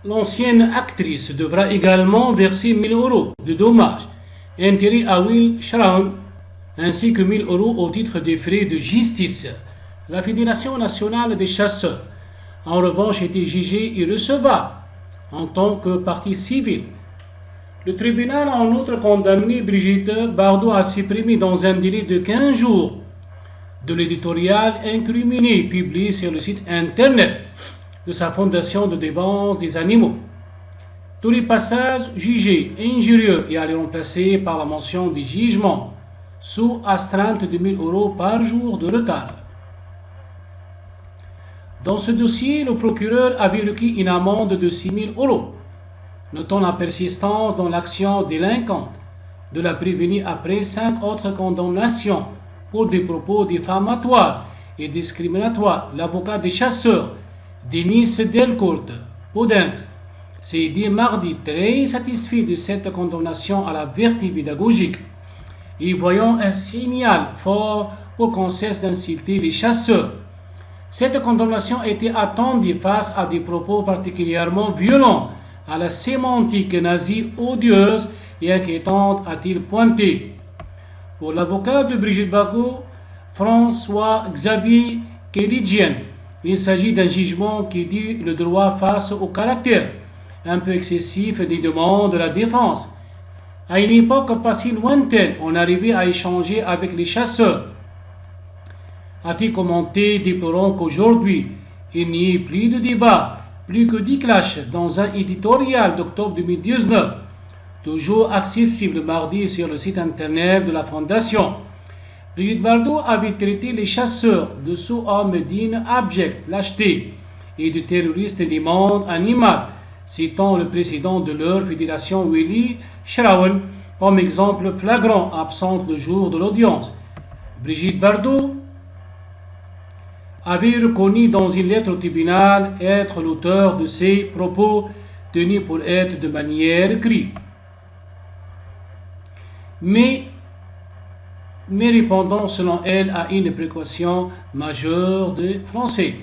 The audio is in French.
L'ancienne actrice devra également verser 1 000 euros de dommages intérêts à Will Sharon ainsi que 1 000 euros au titre des frais de justice. La Fédération nationale des chasseurs, en revanche, était jugée irrecevable en tant que partie civile. Le tribunal a en outre condamné Brigitte Bardot à supprimer dans un délai de 15 jours de l'éditorial incriminé publié sur le site internet de sa fondation de défense des animaux. Tous les passages jugés injurieux et à les remplacer par la mention des jugements sous astreinte de 1 000 euros par jour de retard. Dans ce dossier, le procureur avait requis une amende de 6 000 euros, notant la persistance dans l'action délinquante de la prévenue après 5 autres condamnations pour des propos diffamatoires et discriminatoires. L'avocat des chasseurs, Denis Delcourt Poudens, s'est dit mardi très satisfait de cette condamnation à la vertu pédagogique et voyant un signal fort pour qu'on cesse d'insulter les chasseurs. Cette condamnation était attendue face à des propos particulièrement violents, à la sémantique nazie odieuse et inquiétante, a-t-il pointé. Pour l'avocat de Brigitte Bardot, François-Xavier Kéligien, il s'agit d'un jugement qui dit le droit face au caractère un peu excessif des demandes de la défense. À une époque pas si lointaine, on arrivait à échanger avec les chasseurs. A-t-il commenté, déplorant qu'aujourd'hui, il n'y ait plus de débat, plus que 10 clashs dans un éditorial d'octobre 2019, toujours accessible mardi sur le site internet de la Fondation. Brigitte Bardot avait traité les chasseurs de sous-hommes dignes abjects, lâcheté et de terroristes du monde animal, citant le président de leur fédération Willy Sharon comme exemple flagrant absent le jour de l'audience. Brigitte Bardot avait reconnu dans une lettre au tribunal être l'auteur de ces propos tenus pour être de manière écrite, mais répondant selon elle à une précaution majeure des Français.